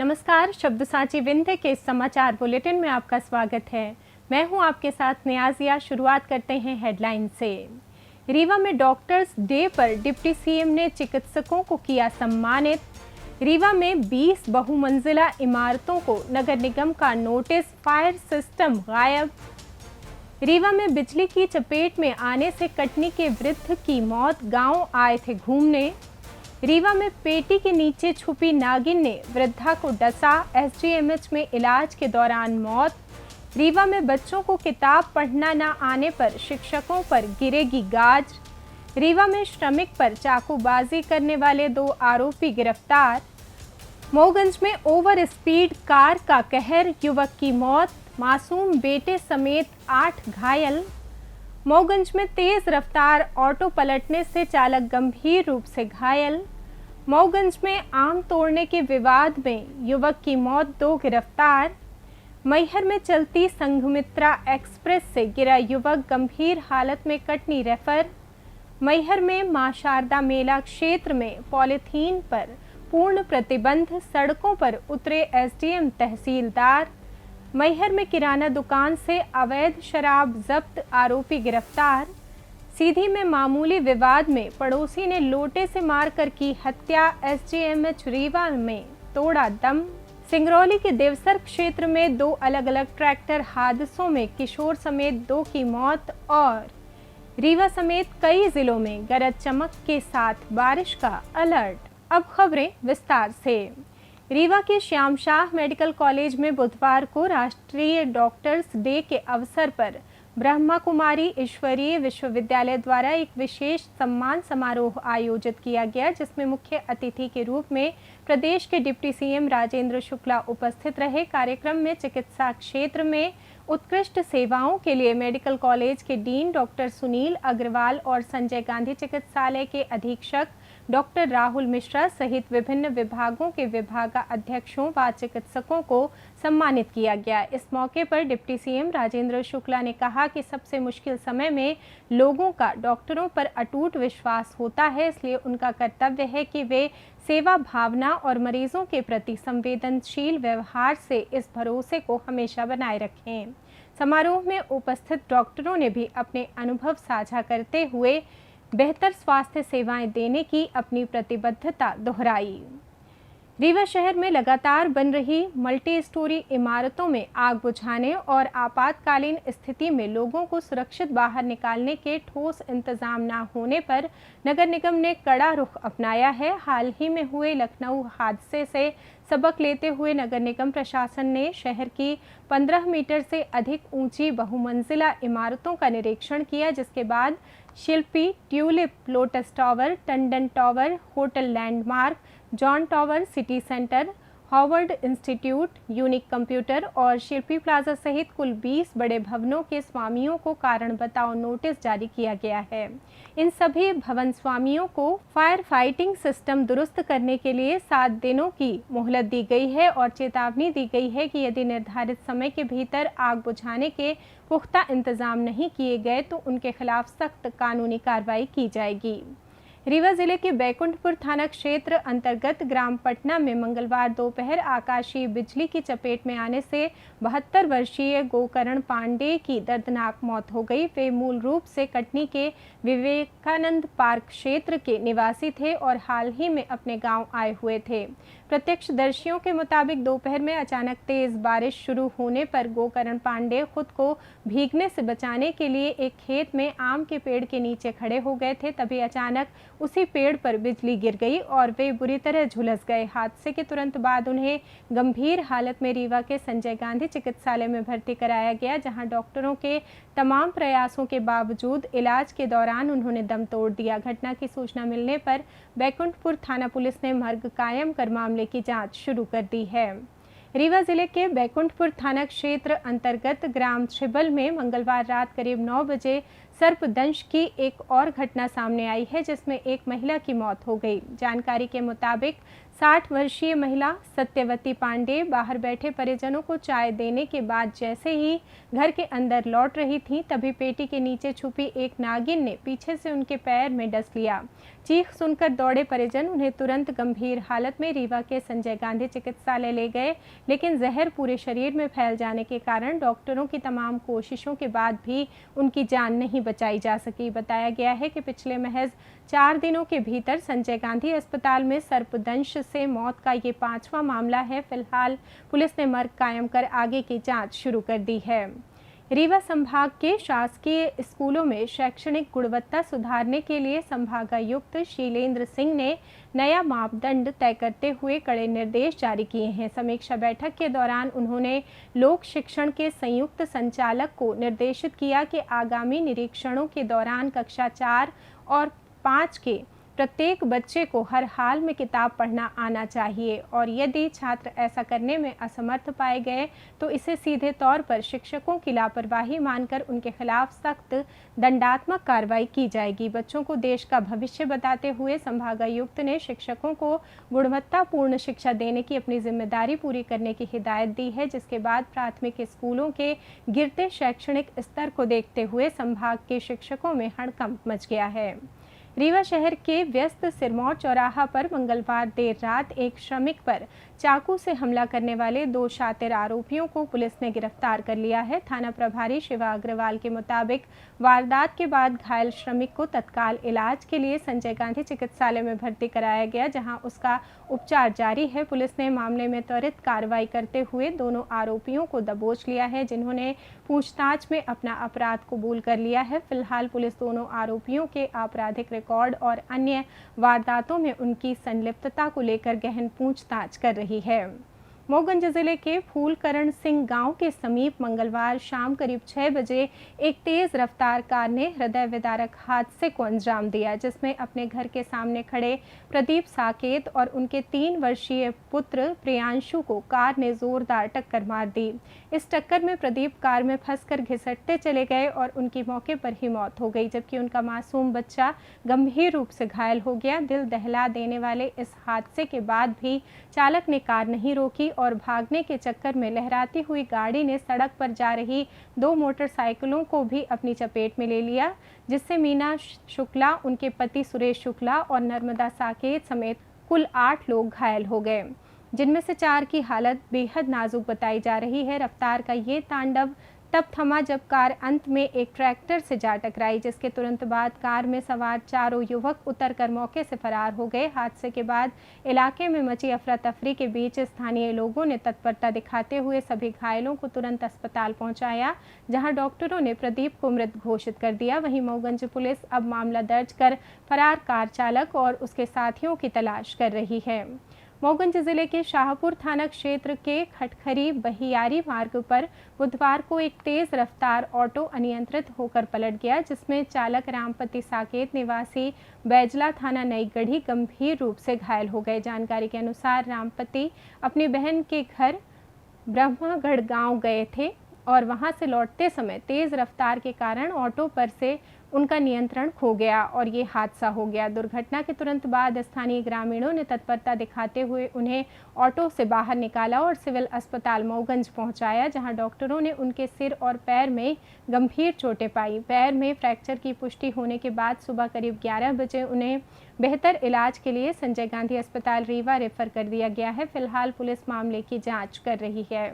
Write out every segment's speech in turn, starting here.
नमस्कार, शब्द साची विंध्य के इस समाचार बुलेटिन में आपका स्वागत है। मैं हूं आपके साथ नियाजिया। शुरुआत करते हैं हेडलाइन से। रीवा में डॉक्टर्स डे पर डिप्टी सीएम ने चिकित्सकों को किया सम्मानित। रीवा में 20 बहुमंजिला इमारतों को नगर निगम का नोटिस, फायर सिस्टम गायब। रीवा में बिजली की चपेट में आने से कटनी के वृद्ध की मौत, गांव आए थे घूमने। रीवा में पेटी के नीचे छुपी नागिन ने वृद्धा को डसा, एसजीएमएच में इलाज के दौरान मौत। रीवा में बच्चों को किताब पढ़ना न आने पर शिक्षकों पर गिरेगी गाज। रीवा में श्रमिक पर चाकूबाजी करने वाले 2 आरोपी गिरफ्तार। मऊगंज में ओवर स्पीड कार का कहर, युवक की मौत, मासूम बेटे समेत 8 घायल। मऊगंज में तेज रफ्तार ऑटो पलटने से चालक गंभीर रूप से घायल। मऊगंज में आम तोड़ने के विवाद में युवक की मौत, 2 गिरफ्तार। मैहर में चलती संघमित्रा एक्सप्रेस से गिरा युवक, गंभीर हालत में कटनी रेफर। मैहर में मां शारदा मेला क्षेत्र में पॉलीथीन पर पूर्ण प्रतिबंध, सड़कों पर उतरे एसडीएम तहसीलदार। मैहर में किराना दुकान से अवैध शराब जब्त, आरोपी गिरफ्तार। सीधी में मामूली विवाद में पड़ोसी ने लोटे से मारकर की हत्या, एसजीएमएच रीवा में तोड़ा दम। सिंगरौली के देवसर क्षेत्र में 2 अलग अलग ट्रैक्टर हादसों में किशोर समेत 2 की मौत और रीवा समेत कई जिलों में गरज चमक के साथ बारिश का अलर्ट। अब खबरें विस्तार से। रीवा के श्याम शाह मेडिकल कॉलेज में बुधवार को राष्ट्रीय डॉक्टर्स डे के अवसर पर ब्रह्मा कुमारी ईश्वरीय विश्वविद्यालय द्वारा एक विशेष सम्मान समारोह आयोजित किया गया, जिसमें मुख्य अतिथि के रूप में प्रदेश के डिप्टी सीएम राजेंद्र शुक्ला उपस्थित रहे। कार्यक्रम में चिकित्सा क्षेत्र में उत्कृष्ट सेवाओं के लिए मेडिकल कॉलेज के डीन डॉक्टर सुनील अग्रवाल और संजय गांधी चिकित्सालय के अधीक्षक डॉक्टर राहुल मिश्रा सहित विभिन्न विभागों के विभागाध्यक्षों व चिकित्सकों को सम्मानित किया गया। इस मौके पर डिप्टी सीएम राजेंद्र शुक्ला ने कहा कि सबसे मुश्किल समय में लोगों का डॉक्टरों पर अटूट विश्वास होता है, इसलिए उनका कर्तव्य है कि वे सेवा भावना और मरीजों के प्रति संवेदनशील व्यवहार से इस भरोसे को हमेशा बनाए रखें। समारोह में उपस्थित डॉक्टरों ने भी अपने अनुभव साझा करते हुए बेहतर स्वास्थ्य सेवाएं देने की अपनी प्रतिबद्धता दोहराई। रीवा शहर में लगातार बन रही मल्टी स्टोरी इमारतों में आग बुझाने और आपातकालीन स्थिति में लोगों को सुरक्षित बाहर निकालने के ठोस इंतजाम न होने पर नगर निगम ने कड़ा रुख अपनाया है। हाल ही में हुए लखनऊ हादसे से सबक लेते हुए नगर निगम प्रशासन ने शहर की 15 मीटर से अधिक ऊंची बहुमंजिला इमारतों का निरीक्षण किया, जिसके बाद Shilpi, tulip, lotus tower, Tandon tower, hotel landmark, John tower, city centre, Harvard institute, unique computer और शिल्पी प्लाजा सहित कुल 20 बड़े भवनों के स्वामियों को कारण बताओ नोटिस जारी किया गया है। इन सभी भवन स्वामियों को फायर फाइटिंग सिस्टम दुरुस्त करने के लिए 7 दिनों की मोहलत दी गई है और चेतावनी दी गई है कि यदि निर्धारित समय के भीतर आग बुझाने के पुख्ता इंतजाम नहीं किए गए तो उनके खिलाफ सख्त कानूनी कार्रवाई की जाएगी। रीवा जिले के बैकुंठपुर थाना क्षेत्र अंतर्गत ग्राम पटना में मंगलवार दोपहर आकाशीय बिजली की चपेट में आने से 72 वर्षीय गोकर्ण पांडे की दर्दनाक मौत हो गई। वे मूल रूप से कटनी के विवेकानंद पार्क क्षेत्र के निवासी थे और हाल ही में अपने गांव आए हुए थे। प्रत्यक्षदर्शियों के मुताबिक दोपहर में अचानक तेज बारिश शुरू होने पर गोकर्ण पांडे खुद को भीगने से बचाने के लिए एक खेत में आम के पेड़ के नीचे खड़े हो गए थे। तभी अचानक उसी पेड़ पर बिजली गिर गई और वे बुरी तरह झुलस गए। हादसे के तुरंत बाद उन्हें गंभीर हालत में रीवा के संजय गांधी चिकित्सालय में भर्ती कराया गया, जहां डॉक्टरों के तमाम प्रयासों के बावजूद इलाज के दौरान उन्होंने दम तोड़ दिया। घटना की सूचना मिलने पर बैकुंठपुर थाना पुलिस ने मर्ग कायम कर मामले की जांच शुरू कर दी है। रीवा जिले के बैकुंठपुर थाना क्षेत्र अंतर्गत ग्राम छिबल में मंगलवार रात करीब 9 बजे सर्पदंश की एक और घटना सामने आई है जिसमें एक महिला की मौत हो गई। जानकारी के मुताबिक 60 वर्षीय महिला सत्यवती पांडे बाहर बैठे परिजनों को चाय देने के बाद जैसे ही घर के अंदर लौट रही थीं, तभी पेटी के नीचे छुपी एक नागिन ने पीछे से उनके पैर में डस लिया। चीख सुनकर दौड़े परिजन उन्हें तुरंत गंभीर हालत में रीवा के संजय गांधी चिकित्सालय ले गए, लेकिन जहर पूरे शरीर में फैल जाने के कारण डॉक्टरों की तमाम कोशिशों के बाद भी उनकी जान नहीं बचाई जा सकी। बताया गया है कि पिछले महज 4 दिनों के भीतर संजय गांधी अस्पताल में सर्पदंश से मौत का ये 5वां मामला है। फिलहाल पुलिस ने मर्ग कायम कर आगे की जांच शुरू कर दी है। रीवा संभाग के शासकीय स्कूलों में शैक्षणिक गुणवत्ता सुधारने के लिए संभागायुक्त शीलेंद्र सिंह ने नया मापदंड तय करते हुए कड़े निर्देश जारी किए हैं। समीक्षा बैठक के दौरान उन्होंने लोक शिक्षण के संयुक्त संचालक को निर्देशित किया कि आगामी निरीक्षणों के दौरान कक्षा 4 और 5 के प्रत्येक बच्चे को हर हाल में किताब पढ़ना आना चाहिए और यदि छात्र ऐसा करने में असमर्थ पाए गए तो इसे सीधे तौर पर शिक्षकों की लापरवाही मानकर उनके खिलाफ सख्त दंडात्मक कार्रवाई की जाएगी। बच्चों को देश का भविष्य बताते हुए संभागायुक्त ने शिक्षकों को गुणवत्तापूर्ण शिक्षा देने की अपनी जिम्मेदारी पूरी करने की हिदायत दी है, जिसके बाद प्राथमिक स्कूलों के गिरते शैक्षणिक स्तर को देखते हुए संभाग के शिक्षकों में हड़कंप मच गया है। रीवा शहर के व्यस्त सिरमौर चौराहा पर मंगलवार देर रात एक श्रमिक पर चाकू से हमला करने वाले 2 शातिर आरोपियों को पुलिस ने गिरफ्तार कर लिया है। थाना प्रभारी शिवा अग्रवाल के मुताबिक वारदात के बाद घायल श्रमिक को तत्काल इलाज के लिए संजय गांधी चिकित्सालय में भर्ती कराया गया, जहां उसका उपचार जारी है। पुलिस ने मामले में त्वरित कार्रवाई करते हुए दोनों आरोपियों को दबोच लिया है, जिन्होंने पूछताछ में अपना अपराध कबूल कर लिया है। फिलहाल पुलिस दोनों आरोपियों के आपराधिक रिकॉर्ड और अन्य वारदातों में उनकी संलिप्तता को लेकर गहन पूछताछ कर रही है। मोगंज जिले के फूलकरण सिंह गांव के समीप मंगलवार शाम करीब 6 बजे एक तेज रफ्तार कार ने हृदय विदारक हादसे को अंजाम दिया, जिसमें अपने घर के सामने खड़े प्रदीप साकेत और उनके 3 वर्षीय पुत्र प्रियांशु को कार ने जोरदार टक्कर मार दी। इस टक्कर में प्रदीप कार में फंसकर घिसटते चले गए और उनकी मौके पर ही मौत हो गई, जबकि उनका मासूम बच्चा गंभीर रूप से घायल हो गया। दिल दहला देने वाले इस हादसे के बाद भी चालक ने कार नहीं रोकी और भागने के चक्कर में लहराती हुई गाड़ी ने सड़क पर जा रही 2 मोटरसाइकिलों को भी अपनी चपेट में ले लिया, जिससे मीना शुक्ला, उनके पति सुरेश शुक्ला और नर्मदा साकेत समेत कुल 8 लोग घायल हो गए, जिनमें से 4 की हालत बेहद नाजुक बताई जा रही है। रफ्तार का ये तांडव तब थमा जब कार अंत में एक ट्रैक्टर से जा टकराई, जिसके तुरंत बाद कार में सवार 4 युवक उतरकर मौके से फरार हो गए। हादसे के बाद इलाके में मची अफरा तफरी के बीच स्थानीय लोगों ने तत्परता दिखाते हुए सभी घायलों को तुरंत अस्पताल पहुंचाया, जहां डॉक्टरों ने प्रदीप को मृत घोषित कर दिया। वहीं मोगंज पुलिस अब मामला दर्ज कर फरार कार चालक और उसके साथियों की तलाश कर रही है। मोगंज जिले के शाहपुर थाना क्षेत्र के खटखरी बहियारी मार्ग पर बुधवार को एक तेज रफ्तार ऑटो अनियंत्रित होकर पलट गया, जिसमें चालक रामपति साकेत निवासी बैजला थाना नई गढ़ी गंभीर रूप से घायल हो गए। जानकारी के अनुसार रामपति अपनी बहन के घर ब्रह्मागढ़ गांव गए थे और वहां से लौटते समय तेज रफ्तार के कारण ऑटो पर से उनका नियंत्रण खो गया और ये हादसा हो गया। दुर्घटना के तुरंत बाद स्थानीय ग्रामीणों ने तत्परता दिखाते हुए उन्हें ऑटो से बाहर निकाला और सिविल अस्पताल मोगंज पहुंचाया, जहां डॉक्टरों ने उनके सिर और पैर में गंभीर चोटें पाई। पैर में फ्रैक्चर की पुष्टि होने के बाद सुबह करीब 11 बजे उन्हें बेहतर इलाज के लिए संजय गांधी अस्पताल रीवा रेफर कर दिया गया है। फिलहाल पुलिस मामले की जाँच कर रही है।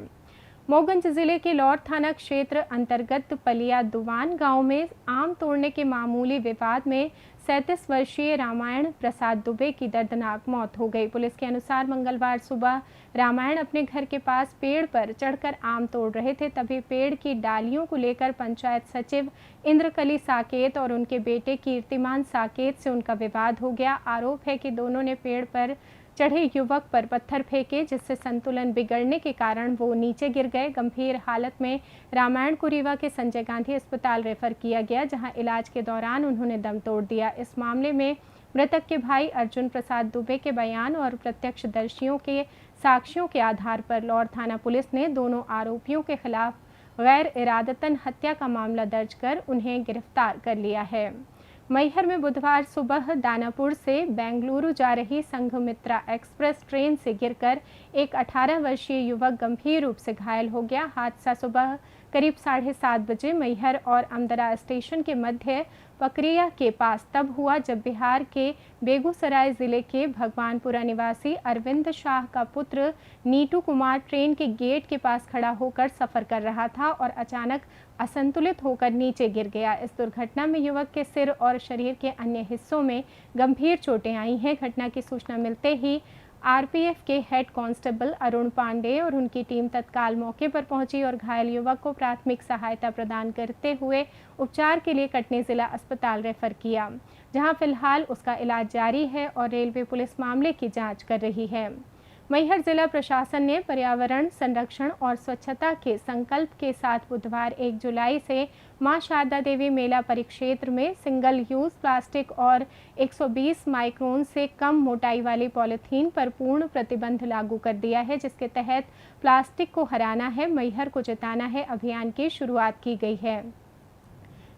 मोगंज जिले के लौर थाना क्षेत्र अंतर्गत पलिया दुवान गांव में आम तोड़ने के मामूली विवाद में 37 वर्षीय रामायण प्रसाद दुबे की दर्दनाक मौत हो गई। पुलिस के अनुसार मंगलवार सुबह रामायण अपने घर के पास पेड़ पर चढ़कर आम तोड़ रहे थे, तभी पेड़ की डालियों को लेकर पंचायत सचिव इंद्रकली साकेत और उनके बेटे कीर्तिमान साकेत से उनका विवाद हो गया। आरोप है कि दोनों ने पेड़ पर चढ़े युवक पर पत्थर फेंके, जिससे संतुलन बिगड़ने के कारण वो नीचे गिर गए। गंभीर हालत में रामायण को रीवा के संजय गांधी अस्पताल रेफर किया गया, जहां इलाज के दौरान उन्होंने दम तोड़ दिया। इस मामले में मृतक के भाई अर्जुन प्रसाद दुबे के बयान और प्रत्यक्षदर्शियों के साक्ष्यों के आधार पर लौर थाना पुलिस ने दोनों आरोपियों के खिलाफ गैर इरादतन हत्या का मामला दर्ज कर उन्हें गिरफ्तार कर लिया है। मैहर में बुधवार सुबह दानापुर से बेंगलुरु जा रही संघमित्रा एक्सप्रेस ट्रेन से गिरकर एक 18 वर्षीय युवक गंभीर रूप से घायल हो गया। हादसा सुबह करीब 7:30 बजे मैहर और अमदरा स्टेशन के मध्य पकरिया के पास तब हुआ जब बिहार के बेगूसराय जिले के भगवानपुरा निवासी अरविंद शाह का पुत्र नीटू कुमार ट्रेन के गेट के पास खड़ा होकर सफर कर रहा था और अचानक असंतुलित होकर नीचे गिर गया। इस दुर्घटना में युवक के सिर और शरीर के अन्य हिस्सों में गंभीर चोटें आई हैं। घटना की सूचना मिलते ही आरपीएफ के हेड कांस्टेबल अरुण पांडे और उनकी टीम तत्काल मौके पर पहुंची और घायल युवक को प्राथमिक सहायता प्रदान करते हुए उपचार के लिए कटनी जिला अस्पताल रेफर किया, जहां फिलहाल उसका इलाज जारी है और रेलवे पुलिस मामले की जांच कर रही है। मैहर जिला प्रशासन ने पर्यावरण संरक्षण और स्वच्छता के संकल्प के साथ बुधवार 1 जुलाई से मां शारदा देवी मेला परिक्षेत्र में सिंगल यूज प्लास्टिक और 120 माइक्रोन से कम मोटाई वाली पॉलीथीन पर पूर्ण प्रतिबंध लागू कर दिया है, जिसके तहत प्लास्टिक को हराना है, मैहर को जिताना है अभियान की शुरुआत की गई है।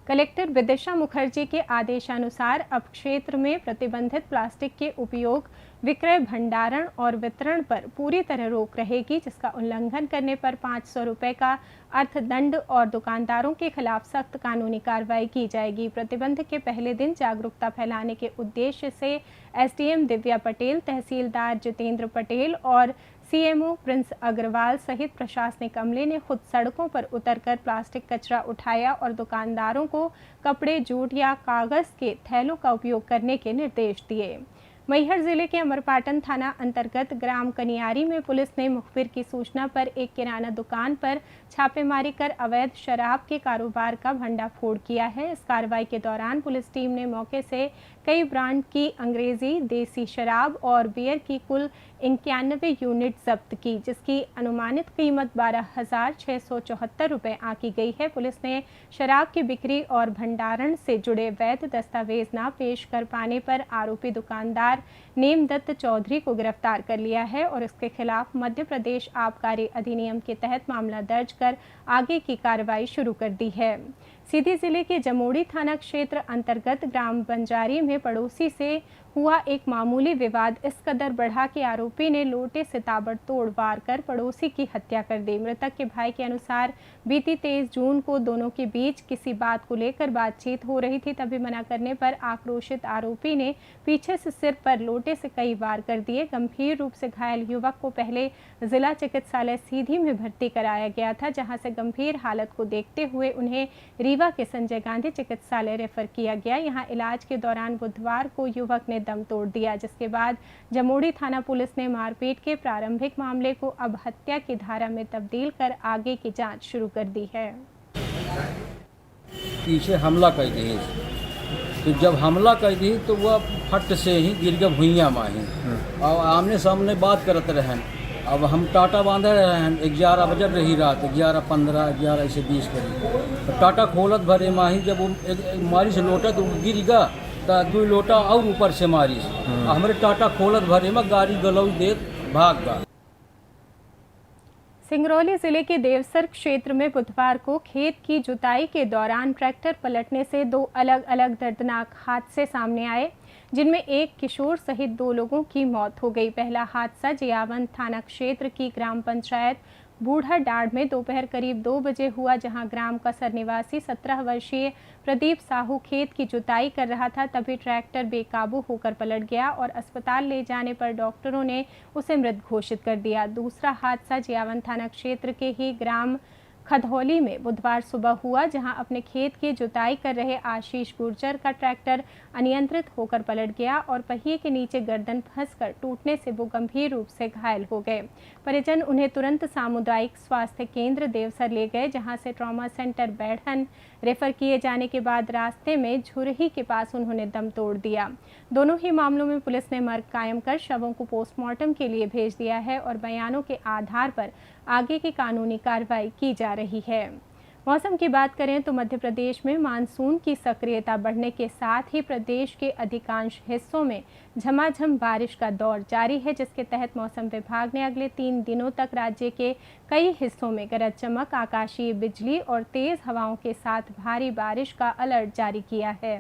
कलेक्टर विदिशा मुखर्जी के आदेशानुसार अब क्षेत्र में प्रतिबंधित प्लास्टिक के उपयोग, विक्रय, भंडारण और वितरण पर पूरी तरह रोक रहेगी, जिसका उल्लंघन करने पर 500 रुपये का अर्थदंड और दुकानदारों के खिलाफ सख्त कानूनी कार्रवाई की जाएगी। प्रतिबंध के पहले दिन जागरूकता फैलाने के उद्देश्य से एसडीएम दिव्या पटेल, तहसीलदार जितेंद्र पटेल और सीएमओ प्रिंस अग्रवाल सहित प्रशासनिक अमले ने खुद सड़कों पर उतरकर प्लास्टिक कचरा उठाया और दुकानदारों को कपड़े, जूट या कागज के थैलों का उपयोग करने के निर्देश दिए। मैहर जिले के अमरपाटन थाना अंतर्गत ग्राम कनियारी में पुलिस ने मुखबिर की सूचना पर एक किराना दुकान पर छापेमारी कर अवैध शराब के कारोबार का भंडाफोड़ किया है। इस कार्रवाई के दौरान पुलिस टीम ने मौके से कई ब्रांड की अंग्रेजी देसी शराब और बियर की कुल 91 यूनिट जब्त की, जिसकी अनुमानित कीमत 12,674 रुपये आंकी गई है। पुलिस ने शराब की बिक्री और भंडारण से जुड़े वैध दस्तावेज न पेश कर पाने पर आरोपी दुकानदार नेमदत्त चौधरी को गिरफ्तार कर लिया है और इसके खिलाफ मध्य प्रदेश आबकारी अधिनियम के तहत मामला दर्ज कर आगे की कार्रवाई शुरू कर दी है। सीधी जिले के जमोड़ी थाना क्षेत्र अंतर्गत ग्राम बंजारी में पड़ोसी से हुआ एक मामूली विवाद इस कदर बढ़ा कि आरोपी ने लोटे से ताबड़तोड़ वार कर पड़ोसी की हत्या कर दी। मृतक के भाई के अनुसार बीती 23 जून को दोनों के बीच किसी बात को लेकर बातचीत हो रही थी, तभी मना करने पर आक्रोशित आरोपी ने पीछे से सिर पर लोटे से कई वार कर दिए। गंभीर रूप से घायल युवक को पहले जिला चिकित्सालय सीधी में भर्ती कराया गया था, जहां से गंभीर हालत को देखते हुए उन्हें रीवा के संजय गांधी चिकित्सालय रेफर किया गया। यहां इलाज के दौरान बुधवार को युवक ने दम तोड़ दिया, जिसके बाद जमोड़ी थाना पुलिस ने मारपीट के प्रारंभिक मामले को अब हत्या की धारा में तब्दील कर आगे की जांच शुरू कर दी है। पीछे हमला कर दी, तो जब हमला कर दी तो वह फट से ही गिर के भुइयाँ माही और आमने सामने बात करते रहन। अब हम टाटा बांधे रहे हैं, 11 बजे रही रात, 11:15, 11:20 करीब तो टाटा खोलत भरे माही। जब वो एक मारी से लोटा तो गिर गया, तो 2 लोटा और ऊपर से मारी हमारे टाटा खोलत भरे में गाड़ी गलौ देत भाग गया। सिंगरौली जिले के देवसर क्षेत्र में बुधवार को खेत की जुताई के दौरान ट्रैक्टर पलटने से 2 अलग अलग दर्दनाक हादसे सामने आए, जिनमें एक किशोर सहित 2 लोगों की मौत हो गई। पहला हादसा जियावन थाना क्षेत्र की ग्राम पंचायत बूढ़ा डाड़ में दोपहर करीब 2 बजे हुआ, जहां ग्राम कसर निवासी 17 वर्षीय प्रदीप साहू खेत की जुताई कर रहा था। तभी ट्रैक्टर बेकाबू होकर पलट गया और अस्पताल ले जाने पर डॉक्टरों ने उसे मृत घोषित कर दिया। दूसरा हादसा जियावन थाना क्षेत्र के ही ग्राम खधौली में बुधवार सुबह हुआ, जहां अपने खेत की जुताई कर रहे आशीष गुर्जर का ट्रैक्टर अनियंत्रित होकर पलट गया और पहिए के नीचे गर्दन फंसकर टूटने से वो गंभीर रूप से घायल हो गए। परिजन उन्हें तुरंत सामुदायिक स्वास्थ्य केंद्र देवसर ले गए, जहां से ट्रॉमा सेंटर बैठन रेफर किए जाने के बाद रास्ते में झुरही के पास उन्होंने दम तोड़ दिया। दोनों ही मामलों में पुलिस ने मर्ग कायम कर शवों को पोस्टमार्टम के लिए भेज दिया है और बयानों के आधार पर आगे की कानूनी कार्रवाई की जा रही है। मौसम की बात करें तो मध्य प्रदेश में मानसून की सक्रियता बढ़ने के साथ ही प्रदेश के अधिकांश हिस्सों में झमाझम बारिश का दौर जारी है, जिसके तहत मौसम विभाग ने अगले 3 दिनों तक राज्य के कई हिस्सों में गरज चमक, आकाशीय बिजली और तेज हवाओं के साथ भारी बारिश का अलर्ट जारी किया है।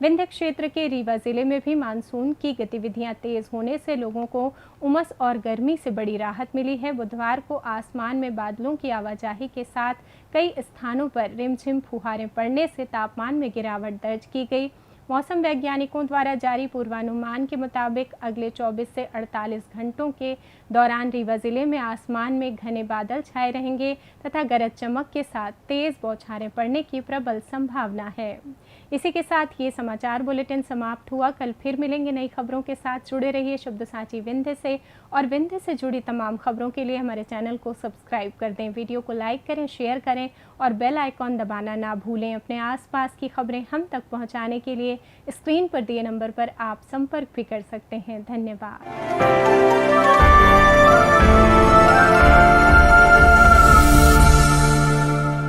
विंध्य क्षेत्र के रीवा जिले में भी मानसून की गतिविधियां तेज होने से लोगों को उमस और गर्मी से बड़ी राहत मिली है। बुधवार को आसमान में बादलों की आवाजाही के साथ कई स्थानों पर रिमझिम फुहारें पड़ने से तापमान में गिरावट दर्ज की गई। मौसम वैज्ञानिकों द्वारा जारी पूर्वानुमान के मुताबिक अगले 24 से 48 घंटों के दौरान रीवा जिले में आसमान में घने बादल छाए रहेंगे तथा गरज चमक के साथ तेज बौछारें पड़ने की प्रबल संभावना है। इसी के साथ ये समाचार बुलेटिन समाप्त हुआ। कल फिर मिलेंगे नई खबरों के साथ। जुड़े रहिए शब्द साची विंध्य से, और विंध्य से जुड़ी तमाम खबरों के लिए हमारे चैनल को सब्सक्राइब कर दें, वीडियो को लाइक करें, शेयर करें और बेल आइकॉन दबाना ना भूलें। अपने आसपास की खबरें हम तक पहुंचाने के लिए स्क्रीन पर दिए नंबर पर आप संपर्क भी कर सकते हैं। धन्यवाद।